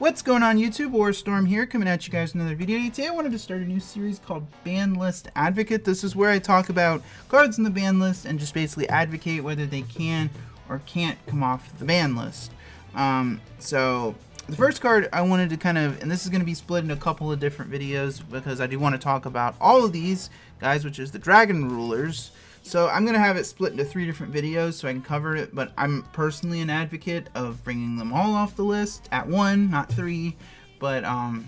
What's going on YouTube? Warstorm here, coming at you guys with another video. Today I wanted to start a new series called Ban List Advocate. This is where I talk about cards in the ban list and just basically advocate whether they can or can't come off the ban list. So the first card I wanted to and this is going to be split into a couple of different videos because I do want to talk about all of these guys, which is the Dragon Rulers. So I'm going to have it split into 3 different videos so I can cover it, but I'm personally an advocate of bringing them all off the list at 1, not 3. But I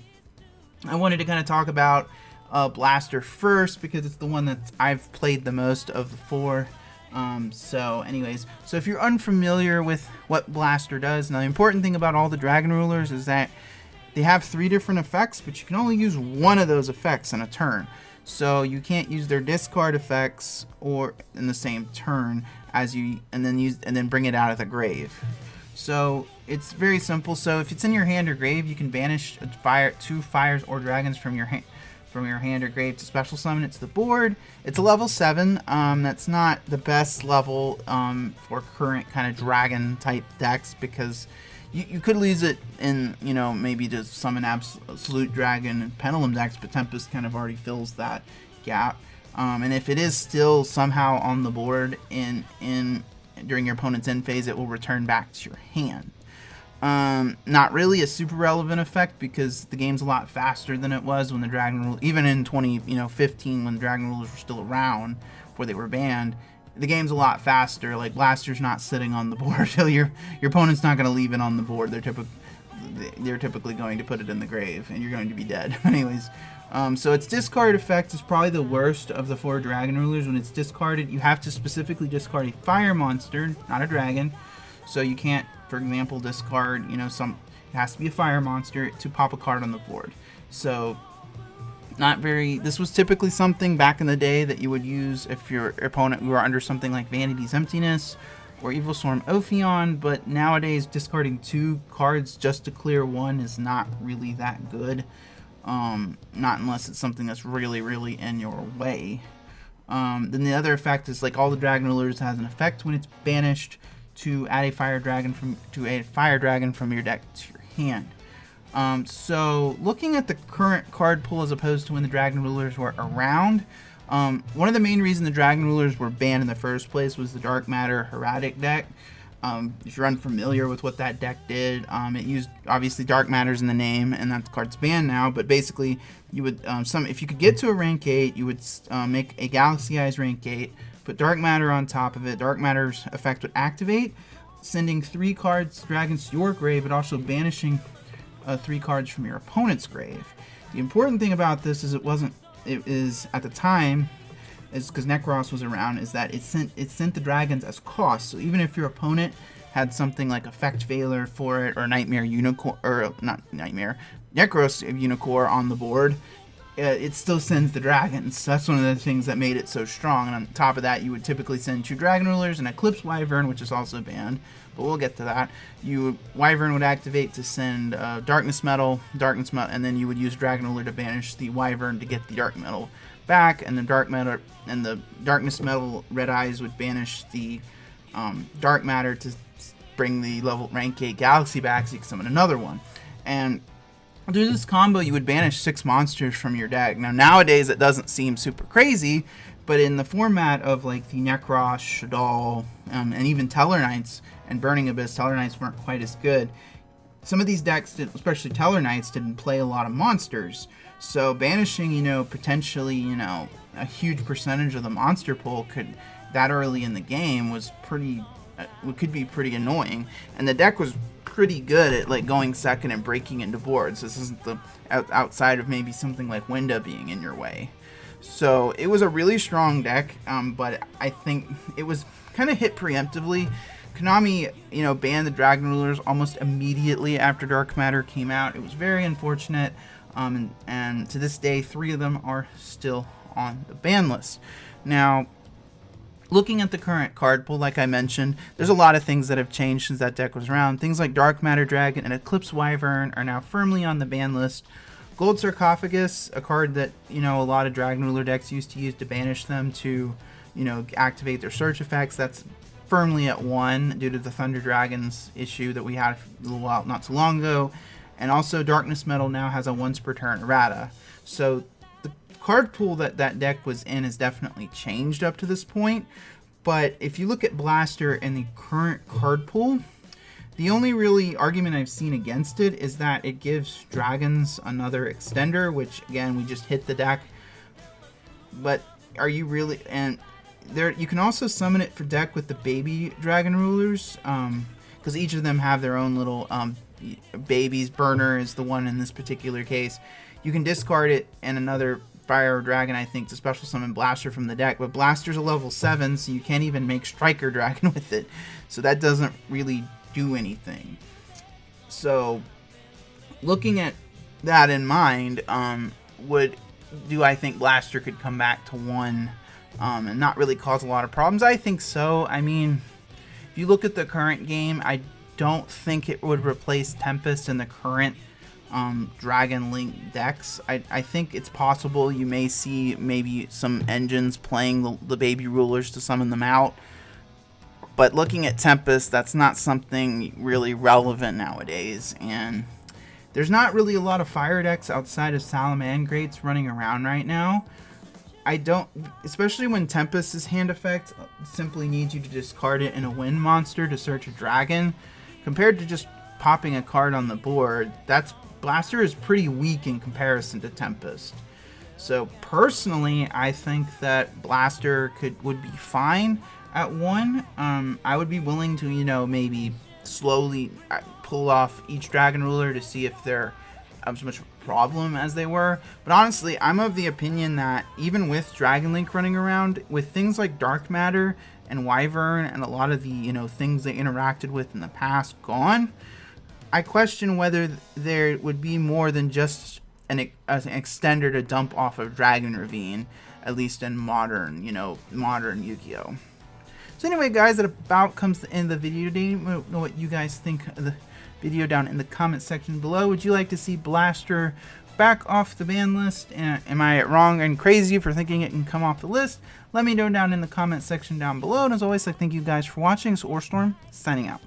wanted to kind of talk about Blaster first because it's the one that I've played the most of the 4. So anyways, so if you're unfamiliar with what Blaster does, now the important thing about all the Dragon Rulers is that they have 3 different effects, but you can only use one of those effects in a turn. So you can't use their discard effects or in the same turn as you and then bring it out of the grave. So it's very simple. So if it's in your hand or grave, you can banish 2 fires or dragons from your hand or grave to special summon it to the board. It's a level 7. That's not the best level for current kind of dragon type decks because you could lose it in, maybe to summon Absolute Dragon and Pendulum decks, but Tempest kind of already fills that gap. And if it is still somehow on the board during your opponent's end phase, it will return back to your hand. Not really a super relevant effect because the game's a lot faster than it was when the Dragon Rule, even in 2015 when the Dragon Rulers were still around before they were banned. The game's a lot faster. Like Blaster's not sitting on the board, so your opponent's not going to leave it on the board. They're typically going to put it in the grave, and you're going to be dead. Anyways, so its discard effect is probably the worst of the 4 Dragon Rulers. When it's discarded, you have to specifically discard a fire monster, not a dragon. So you can't, for example, discard it has to be a fire monster to pop a card on the board. So this was typically something back in the day that you would use if your opponent were under something like Vanity's Emptiness or Evil Storm Ophion, but nowadays discarding 2 cards just to clear 1 is not really that good. Not unless it's something that's really, really in your way. Then the other effect is like all the Dragon Rulers has an effect when it's banished to add a fire dragon from your deck to your hand. So looking at the current card pool as opposed to when the Dragon Rulers were around, one of the main reasons the Dragon Rulers were banned in the first place was the Dark Matter Heretic deck. If you're unfamiliar with what that deck did, it used obviously Dark Matters in the name, and that card's banned now. But basically, you would if you could get to a rank 8, you would make a Galaxy Eyes rank 8, put Dark Matter on top of it. Dark Matter's effect would activate, sending 3 dragons to your grave, but also banishing 3 cards from your opponent's grave. The important thing about this is at the time, is because Necros was around, is that it sent the dragons as cost. So even if your opponent had something like Effect Veiler for it or Nightmare Unicorn, or not Nightmare, Necros Unicorn on the board, it still sends the dragons. So that's one of the things that made it so strong. And on top of that, you would typically send 2 Dragon Rulers and Eclipse Wyvern, which is also banned, but we'll get to that. Wyvern would activate to send Darkness Metal, and then you would use Dragon Ruler to banish the Wyvern to get the Dark Metal back, and the Darkness Metal Red Eyes would banish the Dark Matter to bring the rank 8 Galaxy back so you can summon another one. And through this combo, you would banish 6 monsters from your deck. Now, nowadays, it doesn't seem super crazy, but in the format of like the Necros, Shaddoll, and even Teller Knights and Burning Abyss, Teller Knights weren't quite as good. Some of these decks, especially Teller Knights, didn't play a lot of monsters. So banishing, potentially, a huge percentage of the monster pool that early in the game could be pretty annoying. And the deck was pretty good at like going second and breaking into boards. This isn't outside of maybe something like Winda being in your way. So it was a really strong deck, but I think it was kind of hit preemptively. Konami, banned the Dragon Rulers almost immediately after Dark Matter came out. It was very unfortunate, and to this day, 3 of them are still on the ban list. Now, looking at the current card pool, like I mentioned, there's a lot of things that have changed since that deck was around. Things like Dark Matter Dragon and Eclipse Wyvern are now firmly on the ban list. Gold Sarcophagus, a card that, a lot of Dragon Ruler decks used to use to banish them to, activate their search effects. That's firmly at 1 due to the Thunder Dragons issue that we had a little while not too long ago. And also Darkness Metal now has a once per turn errata. So the card pool that deck was in has definitely changed up to this point. But if you look at Blaster and the current card pool, the only really argument I've seen against it is that it gives dragons another extender, which again, we just hit the deck. But are you really, and there you can also summon it for deck with the baby dragon rulers, because each of them have their own little babies. Burner is the one in this particular case. You can discard it and another fire dragon, I think, to special summon Blaster from the deck, but Blaster's a level 7, so you can't even make Striker Dragon with it, so that doesn't really do anything. So looking at that in mind, do I think Blaster could come back to 1 and not really cause a lot of problems? I think so. I mean, if you look at the current game, I don't think it would replace Tempest in the current Dragon Link decks. I think it's possible you may see maybe some engines playing the baby rulers to summon them out. But looking at Tempest, that's not something really relevant nowadays. And there's not really a lot of fire decks outside of Salamangrates running around right now. Especially when Tempest's hand effect simply needs you to discard it in a wind monster to search a dragon. Compared to just popping a card on the board, Blaster is pretty weak in comparison to Tempest. So personally, I think that Blaster would be fine at 1. I would be willing to, maybe slowly pull off each dragon ruler to see if they're as much of a problem as they were. But honestly, I'm of the opinion that even with Dragon Link running around, with things like Dark Matter and Wyvern and a lot of the things they interacted with in the past gone, I question whether there would be more than just an extender to dump off of Dragon Ravine, at least in modern Yu-Gi-Oh! So anyway, guys, that about comes to the end of the video today. Let me know what you guys think of the video down in the comment section below. Would you like to see Blaster back off the ban list? Am I wrong and crazy for thinking it can come off the list? Let me know down in the comment section down below. And as always, I thank you guys for watching. So Orstorm, signing out.